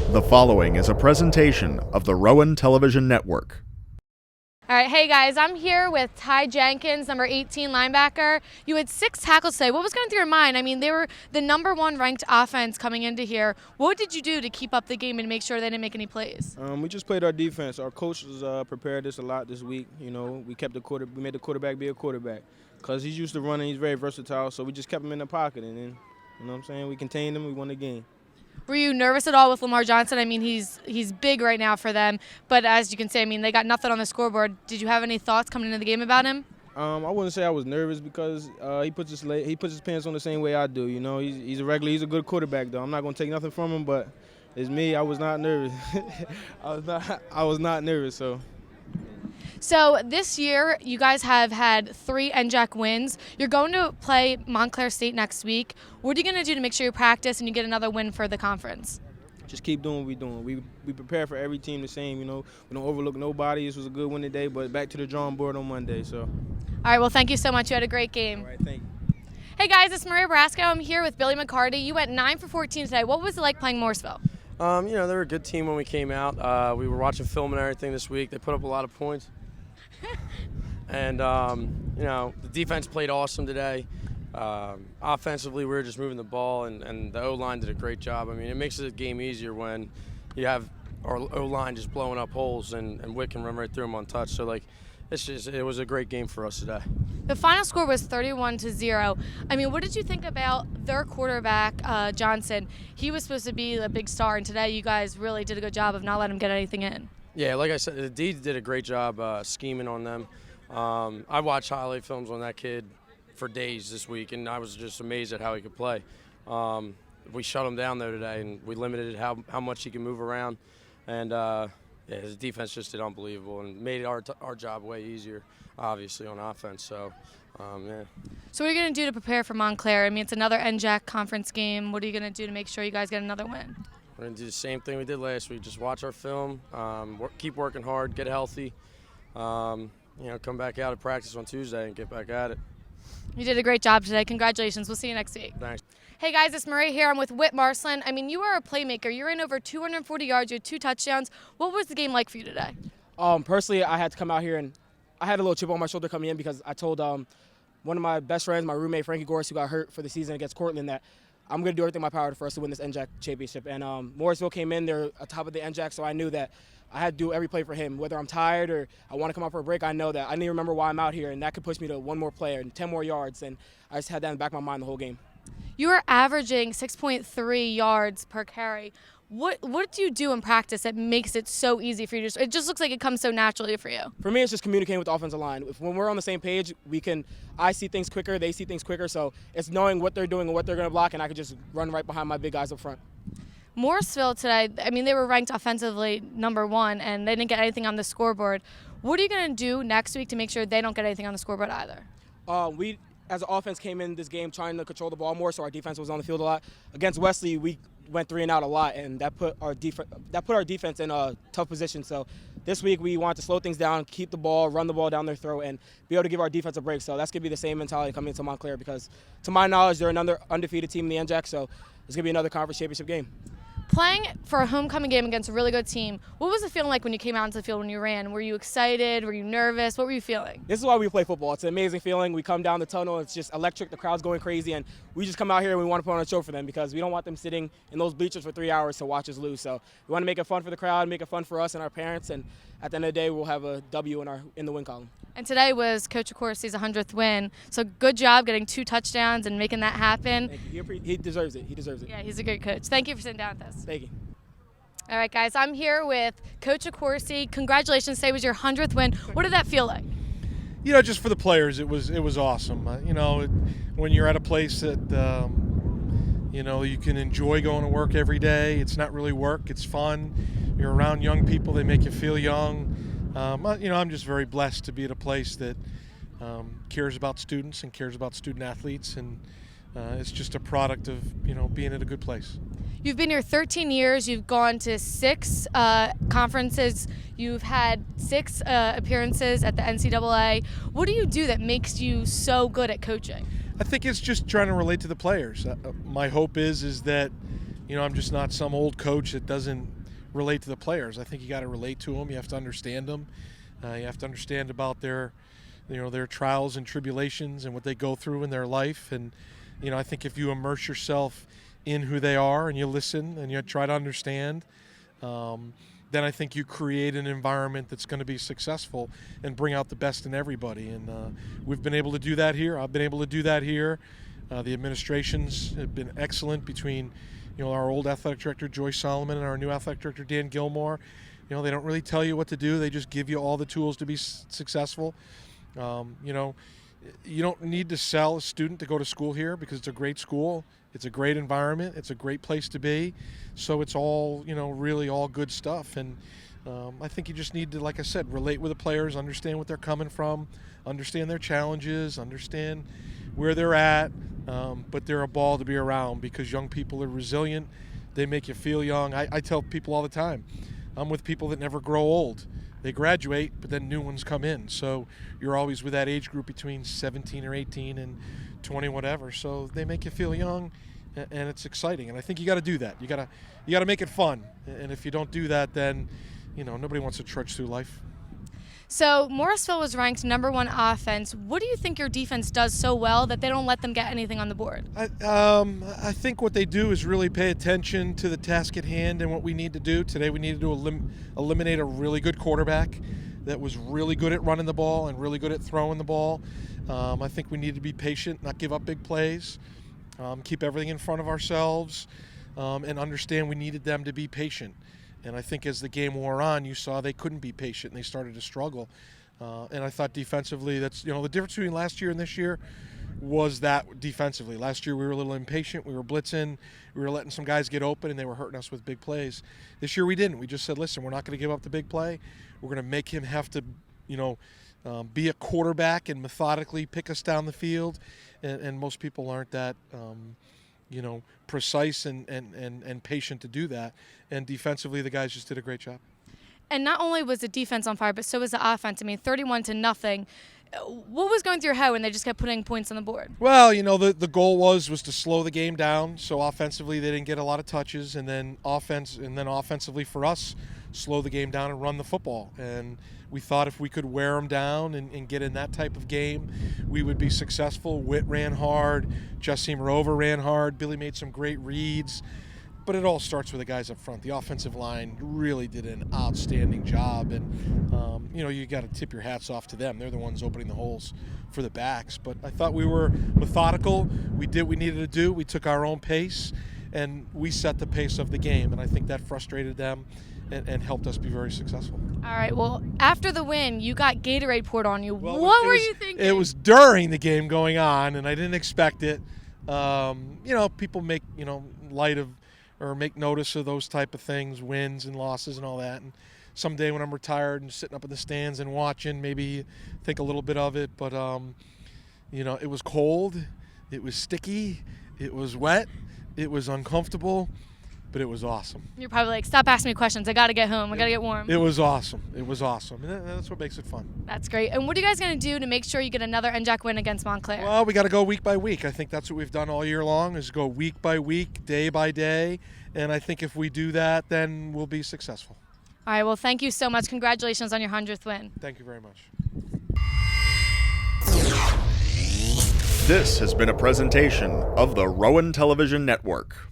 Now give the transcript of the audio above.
The following is a presentation of the Rowan Television Network. All right, hey guys, I'm here with Ty Jenkins, number 18 linebacker. You had 6 tackles today. What was going through your mind? I mean, they were the number 1 ranked offense coming into here. What did you do to keep up the game and make sure they didn't make any plays? We just played our defense. Our coaches prepared us a lot this week. You know, we made the quarterback be a quarterback because he's used to running. He's very versatile, so we just kept him in the pocket, and then, you know what I'm saying, we contained him. We won the game. Were you nervous at all with Lamar Johnson? I mean, he's big right now for them, but as you can see, I mean, they got nothing on the scoreboard. Did you have any thoughts coming into the game about him? I wouldn't say I was nervous because he puts his pants on the same way I do. You know, he's a good quarterback though. I'm not gonna take nothing from him, but it's me. I was not nervous. I was not nervous. So this year, you guys have had 3 NJAC wins. You're going to play Montclair State next week. What are you going to do to make sure you practice and you get another win for the conference? Just keep doing what we're doing. We prepare for every team the same. You know, we don't overlook nobody. This was a good win today, but back to the drawing board on Monday. So. All right. Well, thank you so much. You had a great game. All right. Thank you. Hey guys, it's Maria Brasco. I'm here with Billy McCarty. You went 9 for 14 today. What was it like playing Morrisville? You know, they were a good team when we came out. We were watching film and everything this week. They put up a lot of points. And, you know, the defense played awesome today. Offensively, we were just moving the ball, and the O-line did a great job. I mean, it makes the game easier when you have our O-line just blowing up holes, and Wick can run right through them on touch. So, like, it was a great game for us today. The final score was 31-0. I mean, what did you think about their quarterback, Johnson? He was supposed to be a big star, and today you guys really did a good job of not letting him get anything in. Yeah, like I said, the D did a great job scheming on them. I watched highlight films on that kid for days this week, and I was just amazed at how he could play. We shut him down, though, today, and we limited how much he can move around. And, yeah, his defense just did unbelievable and made our job way easier, obviously, on offense. So, yeah. So what are you going to do to prepare for Montclair? I mean, it's another NJAC conference game. What are you going to do to make sure you guys get another win? We're going to do the same thing we did last week. Just watch our film, keep working hard, get healthy, you know, come back out at practice on Tuesday and get back at it. You did a great job today. Congratulations. We'll see you next week. Thanks. Hey, guys, it's Marie here. I'm with Whit Marsland. I mean, you are a playmaker. You're in over 240 yards. You had 2 touchdowns. What was the game like for you today? Personally, I had to come out here, and I had a little chip on my shoulder coming in because I told one of my best friends, my roommate, Frankie Gorse, who got hurt for the season against Cortland, that I'm going to do everything in my power for us to win this NJAC championship. And Morrisville came in, they're atop of the NJAC, so I knew that I had to do every play for him. Whether I'm tired or I want to come out for a break, I know that I need to remember why I'm out here, and that could push me to 1 more play and 10 more yards. And I just had that in the back of my mind the whole game. You were averaging 6.3 yards per carry. What do you do in practice that makes it so easy for you? It just looks like it comes so naturally for you. For me, it's just communicating with the offensive line. When we're on the same page, I see things quicker, they see things quicker. So it's knowing what they're doing and what they're going to block, and I can just run right behind my big guys up front. Morrisville today, I mean, they were ranked offensively number 1, and they didn't get anything on the scoreboard. What are you going to do next week to make sure they don't get anything on the scoreboard either? We, as an offense, came in this game trying to control the ball more, so our defense was on the field a lot. Against Wesley, we went 3 and out a lot, and that put our defense in a tough position. So this week we wanted to slow things down, keep the ball, run the ball down their throat, and be able to give our defense a break. So that's going to be the same mentality coming into Montclair because, to my knowledge, they're another undefeated team in the NJAC, so it's going to be another conference championship game. Playing for a homecoming game against a really good team, what was it feeling like when you came out into the field when you ran? Were you excited? Were you nervous? What were you feeling? This is why we play football. It's an amazing feeling. We come down the tunnel. It's just electric. The crowd's going crazy. And we just come out here and we want to put on a show for them because we don't want them sitting in those bleachers for 3 hours to watch us lose. So we want to make it fun for the crowd, make it fun for us and our parents. And at the end of the day, we'll have a W in the win column. And today was Coach Accorsi's 100th win. So good job getting 2 touchdowns and making that happen. Thank you. He deserves it. He deserves it. Yeah, he's a great coach. Thank you for sitting down with us. Thank you. All right, guys, I'm here with Coach Accorsi. Congratulations, today was your 100th win. What did that feel like? You know, just for the players, it was awesome. You know, when you're at a place that, you know, you can enjoy going to work every day. It's not really work. It's fun. You're around young people. They make you feel young. You know, I'm just very blessed to be at a place that cares about students and cares about student athletes, and it's just a product of, you know, being at a good place. You've been here 13 years. You've gone to 6 conferences. You've had 6 appearances at the NCAA. What do you do that makes you so good at coaching? I think it's just trying to relate to the players. My hope is that I'm just not some old coach that doesn't relate to the players. I think you got to relate to them. You have to understand them. You have to understand about their trials and tribulations and what they go through in their life. And, I think if you immerse yourself in who they are and you listen and you try to understand, then I think you create an environment that's going to be successful and bring out the best in everybody. And we've been able to do that here. I've been able to do that here. The administrations have been excellent between, our old athletic director, Joyce Solomon, and our new athletic director, Dan Gilmore. They don't really tell you what to do. They just give you all the tools to be successful. You don't need to sell a student to go to school here because it's a great school. It's a great environment. It's a great place to be. So it's all, really all good stuff. And I think you just need to, like I said, relate with the players, understand what they're coming from, understand their challenges, understand where they're at. But they're a ball to be around because young people are resilient. They make you feel young. I tell people all the time, I'm with people that never grow old. They graduate, but then new ones come in. So you're always with that age group between 17 or 18 and 20, whatever. So they make you feel young, and it's exciting. And I think you got to do that. You got to make it fun. And if you don't do that, then nobody wants to trudge through life. So Morrisville was ranked #1 offense. What do you think your defense does so well that they don't let them get anything on the board? I think what they do is really pay attention to the task at hand and what we need to do. Today we needed to eliminate a really good quarterback that was really good at running the ball and really good at throwing the ball. I think we need to be patient, not give up big plays, keep everything in front of ourselves, and understand we needed them to be patient. And I think as the game wore on, you saw they couldn't be patient and they started to struggle. And I thought defensively, that's the difference between last year and this year was that defensively. Last year we were a little impatient, we were blitzing, we were letting some guys get open and they were hurting us with big plays. This year we didn't. We just said, listen, we're not going to give up the big play. We're going to make him have to, be a quarterback and methodically pick us down the field. And most people aren't that precise and patient to do that. And defensively, the guys just did a great job. And not only was the defense on fire, but so was the offense. 31-0. What was going through your head when they just kept putting points on the board? Well, the goal was to slow the game down. So offensively, they didn't get a lot of touches, and then offensively for us, slow the game down and run the football. And we thought if we could wear them down and get in that type of game, we would be successful. Witt ran hard, Justin Rover ran hard, Billy made some great reads. But it all starts with the guys up front. The offensive line really did an outstanding job, and you got to tip your hats off to them. They're the ones opening the holes for the backs. But I thought we were methodical. We did what we needed to do. We took our own pace, and we set the pace of the game. And I think that frustrated them and helped us be very successful. All right. Well, after the win, you got Gatorade poured on you. Well, what were you thinking? It was during the game going on, and I didn't expect it. People make light of or make notice of those type of things, wins and losses and all that. And someday when I'm retired and sitting up in the stands and watching, maybe think a little bit of it. But, it was cold, it was sticky, it was wet, it was uncomfortable, but it was awesome. You're probably like, stop asking me questions. I got to get home. I got to get warm. It was awesome. It was awesome. And that's what makes it fun. That's great. And what are you guys going to do to make sure you get another NJAC win against Montclair? Well, we got to go week by week. I think that's what we've done all year long is go week by week, day by day. And I think if we do that, then we'll be successful. All right. Well, thank you so much. Congratulations on your 100th win. Thank you very much. This has been a presentation of the Rowan Television Network.